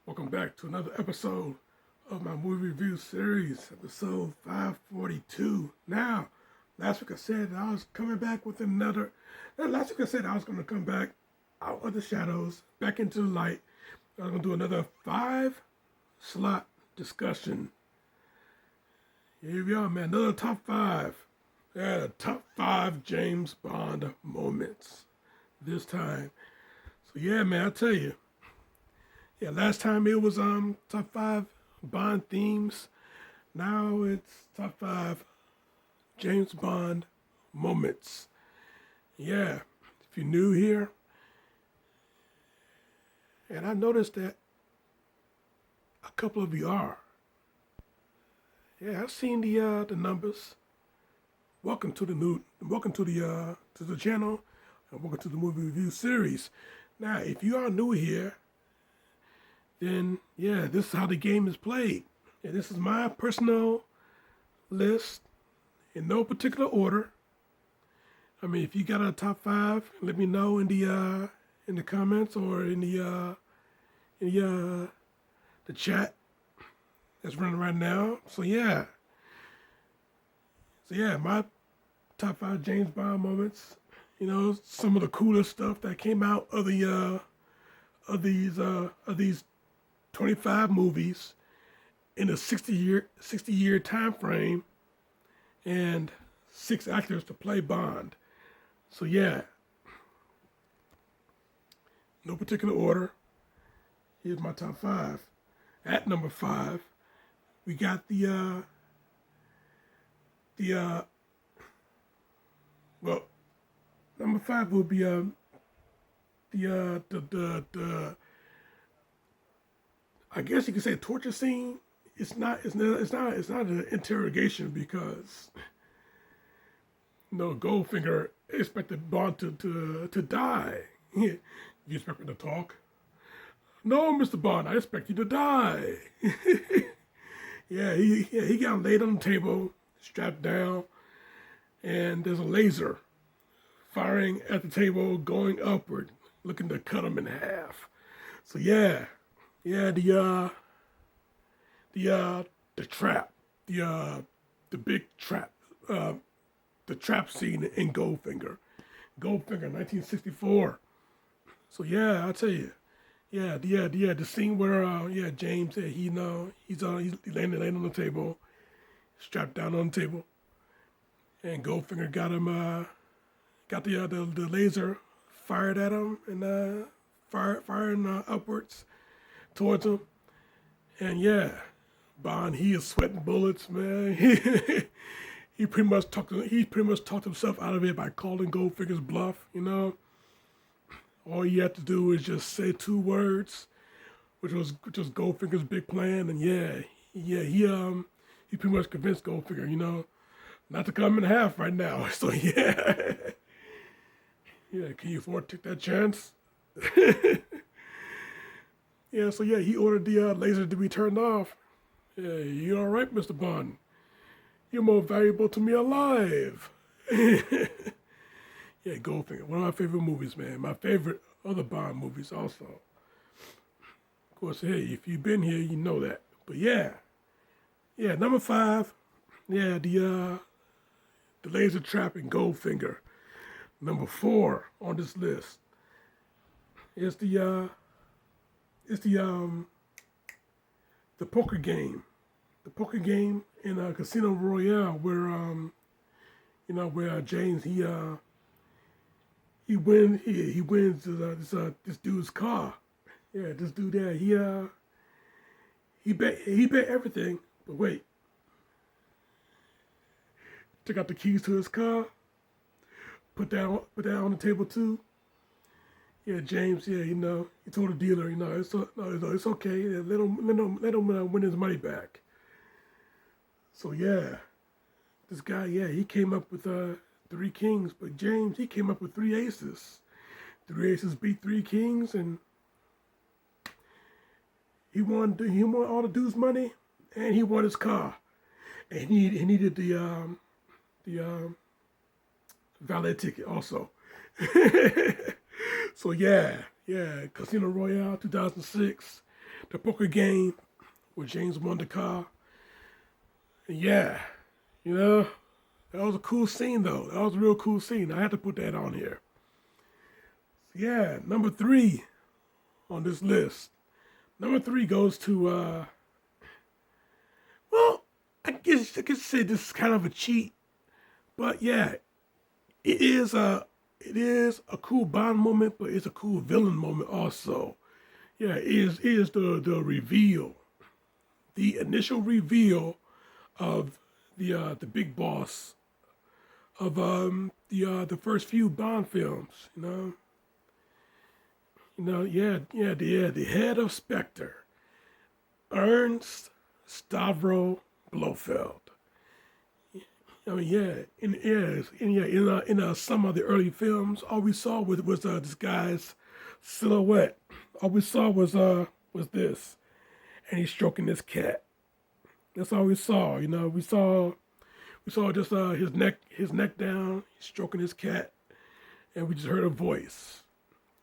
Welcome back to another episode of my movie review series, episode 542. Now, last week I said I was coming back with another. Last week I said I was going to come back out of the shadows, back into the light. I was going to do another 5 slot discussion. Here we are, man. Another top 5. Yeah, top 5 James Bond moments this time. So yeah, man, I tell you. Yeah, last time it was top 5 Bond themes. Now it's top 5 James Bond moments. Yeah, if you're new here, and I noticed that a couple of you are. Yeah, I've seen the numbers. Welcome to the channel, and welcome to the movie review series. Now, if you are new here, then yeah, this is how the game is played. And this is my personal list in no particular order. I mean, if you got a top 5, let me know in the comments or in the chat that's running right now. So yeah, my top 5 James Bond moments. You know, some of the coolest stuff that came out of these 25 movies in a 60-year time frame, and 6 actors to play Bond. So yeah, no particular order. Here's my top 5. At number 5, we got well, number 5 will be the I guess you could say torture scene. It's not an interrogation because Goldfinger expected Bond to die. You expect me to talk? No, Mr. Bond, I expect you to die. He got laid on the table, strapped down, and there's a laser firing at the table, going upward, looking to cut him in half. So the trap, the big trap, the trap scene in Goldfinger, 1964. So yeah, I'll tell you, the scene where James, he's laying on the table, strapped down on the table, and Goldfinger got him, got the laser fired at him and firing upwards towards him. And yeah, Bond, he is sweating bullets, man. He pretty much talked himself out of it by calling Goldfinger's bluff. You know, all he had to do is just say 2 words, which was Goldfinger's big plan. And he pretty much convinced Goldfinger, not to cut him in half right now. So yeah, can you afford to take that chance? Yeah, so yeah, he ordered the laser to be turned off. Yeah, you all right, Mr. Bond? You're more valuable to me alive. Yeah, Goldfinger, one of my favorite movies, man. My favorite other Bond movies also. Of course, hey, if you've been here, you know that. But yeah, number 5, yeah, the laser trap in Goldfinger. Number 4 on this list is the poker game. The poker game in Casino Royale, where where James he wins this dude's car. Yeah, this dude there, he bet everything. But wait, took out the keys to his car, put that on the table too. Yeah, James. Yeah, he told the dealer, it's okay. Yeah, let him win his money back. So yeah, this guy, he came up with 3 kings, but James, he came up with 3 aces. 3 aces beat 3 kings, and he won all the dude's money, and he won his car, and he needed the valet ticket also. So yeah, Casino Royale 2006. the poker game with James Wondercar. And yeah, you know, that was a cool scene though. That was a real cool scene. I had to put that on here. Yeah, number 3 on this list. Number 3 goes to well, I guess I could say this is kind of a cheat, but yeah, it is a cool Bond moment, but it's a cool villain moment also. Yeah, it is the reveal, the initial reveal of the big boss of the first few Bond films. The head of Spectre, Ernst Stavro Blofeld. I mean, in some of the early films, all we saw was this guy's silhouette. All we saw was this, and he's stroking this cat. That's all we saw. We saw just his neck down, he's stroking his cat, and we just heard a voice.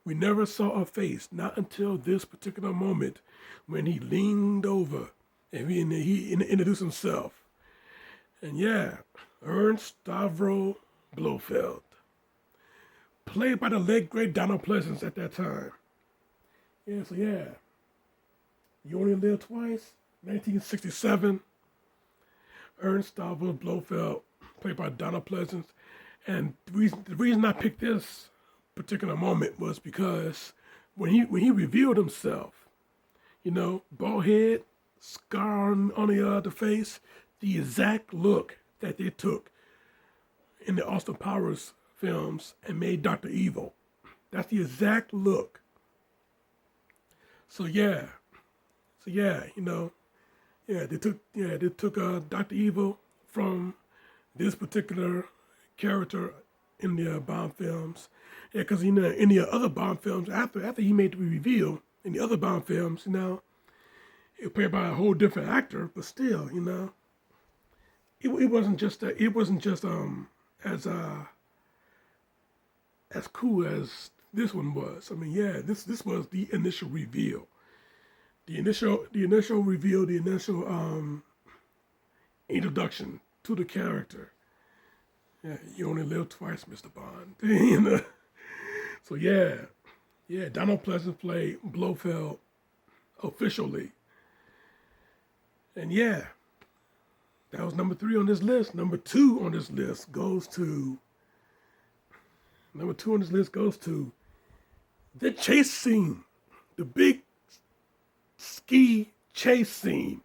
We never saw a face, not until this particular moment when he leaned over and he introduced himself. And yeah, Ernst Stavro Blofeld, played by the late great Donald Pleasance at that time. Yeah. You Only Live Twice, 1967. Ernst Stavro Blofeld, played by Donald Pleasance. And the reason I picked this particular moment was because when he revealed himself, bald head, scar on the face, the exact look that they took in the Austin Powers films and made Dr. Evil. That's the exact look. They took Dr. Evil from this particular character in the Bond films. Yeah, because in the other Bond films, after he made the reveal in the other Bond films, it was played by a whole different actor, but still, it wasn't just as cool as this one was. I mean, yeah, this was the initial reveal. The initial reveal, the initial introduction to the character. Yeah, you only live twice, Mr. Bond. So yeah, Donald Pleasance played Blofeld officially. And yeah, that was number 3 on this list. Number 2 on this list goes to the chase scene, the big ski chase scene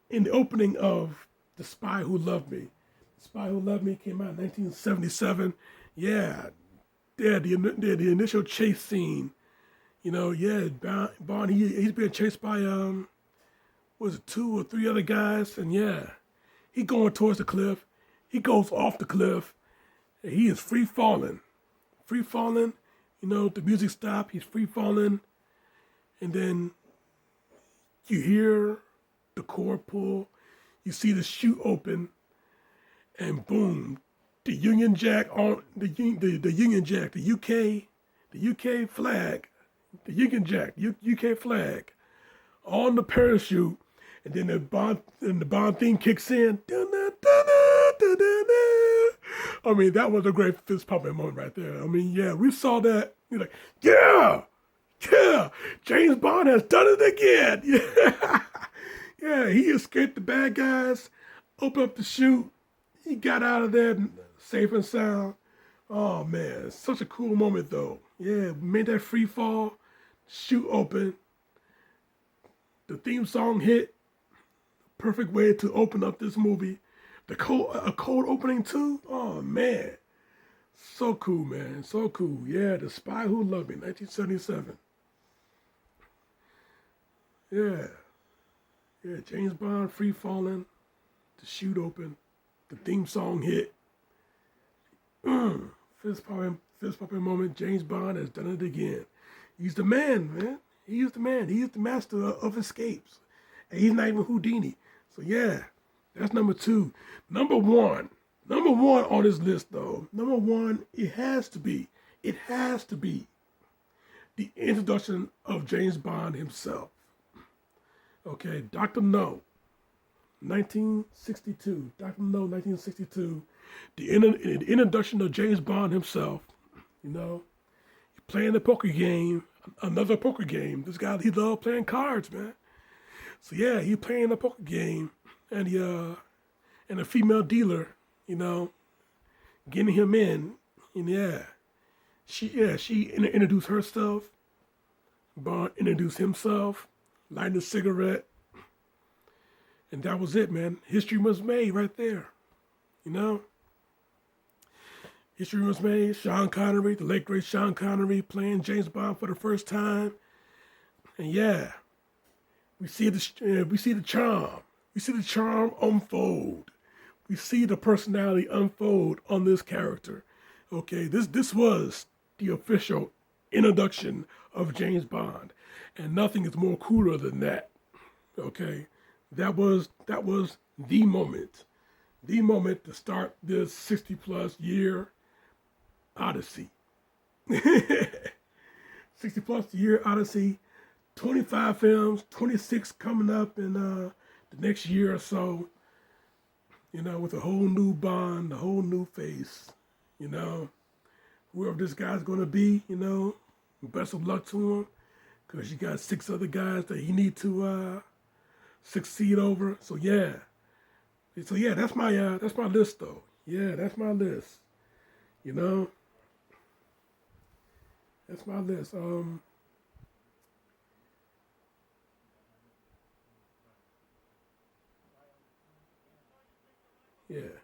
in the opening of The Spy Who Loved Me. The Spy Who Loved Me came out in 1977. Yeah, the initial chase scene. Bond, he's being chased by was it 2 or 3 other guys, and yeah, he going towards the cliff. He goes off the cliff, and he is free falling. The music stopped. He's free falling, and then you hear the cord pull. You see the chute open, and boom, the Union Jack on the Union Jack, the UK flag, the Union Jack, UK flag on the parachute, and then the Bond theme kicks in. I mean, that was a great fist pumping moment right there. I mean, yeah, we saw that. You're like, yeah, James Bond has done it again. Yeah, he escaped the bad guys, opened up the chute. He got out of there safe and sound. Oh man, such a cool moment though. Yeah, made that free fall, chute open. The theme song hit. Perfect way to open up this movie. A cold opening too. Oh man, so cool, man, so cool. Yeah, The Spy Who Loved Me, 1977. Yeah, James Bond free falling, the chute open, the theme song hit. Fist pumping moment. James Bond has done it again. He's the man, man. He is the man. He is the master of escapes, and he's not even Houdini. So yeah. That's number 2. Number one on this list, though. Number 1, it has to be the introduction of James Bond himself. Okay, Dr. No, 1962. Dr. No, 1962. The introduction of James Bond himself. You know, playing the poker game, another poker game. This guy, he loved playing cards, man. So yeah, he playing the poker game, and and a female dealer, you know, getting him in, and she introduced herself. Bond introduced himself, lighting a cigarette, and that was it, man. History was made right there, you know. History was made. Sean Connery, the late great Sean Connery, playing James Bond for the first time, and yeah, we see the charm. We see the charm unfold. We see the personality unfold on this character. Okay, this was the official introduction of James Bond, and nothing is more cooler than that. Okay, that was the moment to start this 60+ year odyssey. 60+ year odyssey, 25 films, 26 coming up in the next year or so. You know, with a whole new Bond, a whole new face. You know, whoever this guy's gonna be, you know, best of luck to him, because you got 6 other guys that he need to succeed over. So yeah, that's my list though. Yeah, that's my list. You know, that's my list. Yeah,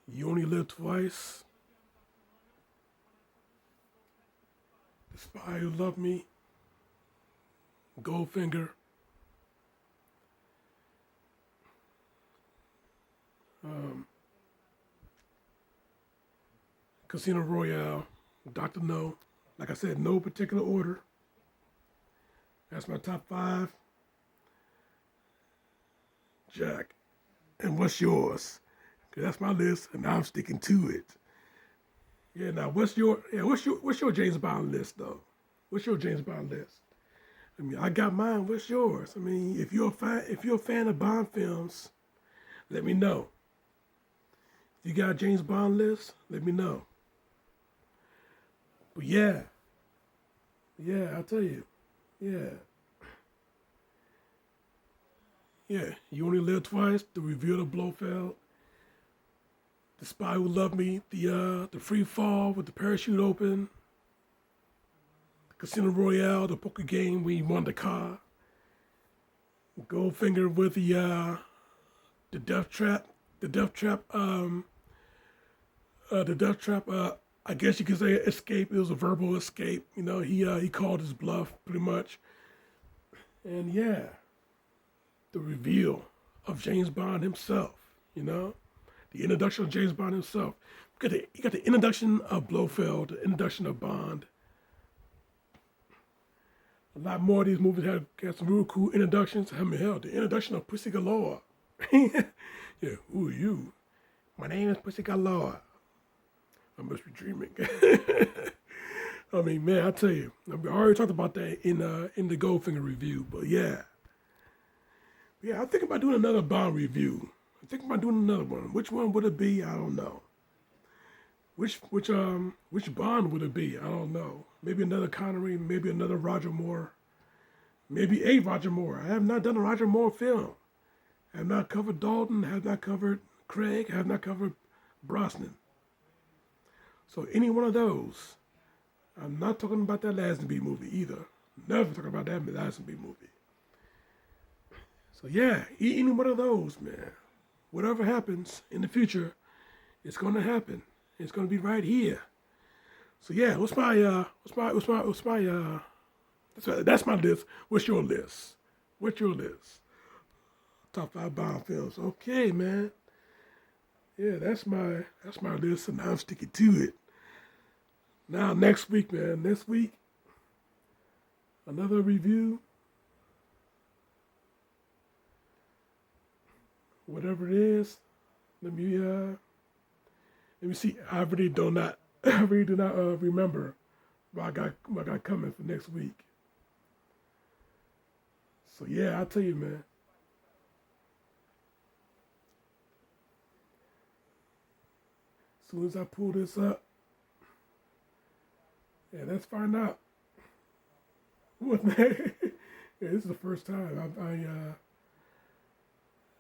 you only live twice. The Spy Who Loved Me, Goldfinger, um, Casino Royale, Doctor No. Like I said, no particular order. That's my top 5. Jack, and what's yours? 'Cause that's my list, and I'm sticking to it. Yeah. Now, what's your James Bond list though? What's your James Bond list? I mean, I got mine. What's yours? I mean, if you're a fan of Bond films, let me know. If you got a James Bond list, let me know. But yeah, I'll tell you. Yeah, yeah. You only live twice. The Review of Blofeld, The Spy Who Loved Me, the free fall with the parachute open, Casino Royale, the poker game where you won the car, Goldfinger with the death trap, the death trap, the death trap. I guess you could say escape. It was a verbal escape. You know, he called his bluff pretty much, and yeah, the reveal of James Bond himself. You know, the introduction of James Bond himself. You got the introduction of Blofeld, the introduction of Bond. A lot more of these movies had some real cool introductions. I mean, hell, the introduction of Pussy Galore. Yeah, who are you? My name is Pussy Galore. I must be dreaming. I mean, man, I tell you, I already talked about that in the Goldfinger review, but yeah, I'm thinking about doing another Bond review. I'm thinking about doing another one. Which one would it be? I don't know. Which Bond would it be? I don't know. Maybe another Connery, maybe another Roger Moore, maybe a Roger Moore. I have not done a Roger Moore film. I have not covered Dalton. I have not covered Craig. I have not covered Brosnan. So any one of those. I'm not talking about that Lazenby movie either. Never talking about that Lazenby movie. So yeah, any one of those, man. Whatever happens in the future, it's gonna happen. It's gonna be right here. So yeah, that's my list. What's your list? What's your list? Top 5 Bond films. Okay, man. Yeah, that's my list, and I'm sticking to it. Now next week, man. Next week, another review. Whatever it is, let me see. I really do not remember what I got coming for next week. So yeah, I'll tell you, man. As soon as I pull this up, yeah, let's find out. Yeah, this is the first time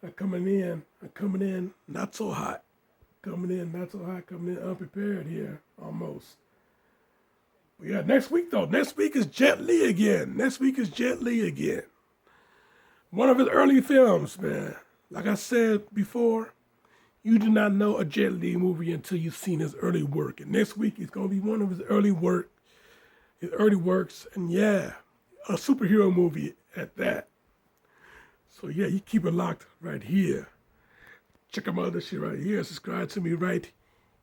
I coming in. I'm coming in not so hot. Coming in not so hot. Coming in unprepared here almost. But yeah, next week though. Next week is Jet Li again. Next week is Jet Li again. One of his early films, man. Like I said before, you do not know a Jet Li movie until you've seen his early work. And next week is going to be one of his early works, and yeah, a superhero movie at that. So yeah, you keep it locked right here. Check out my other shit right here. Subscribe to me right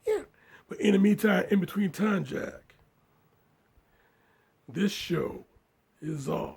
here. But in the meantime, in between time, Jack, this show is off.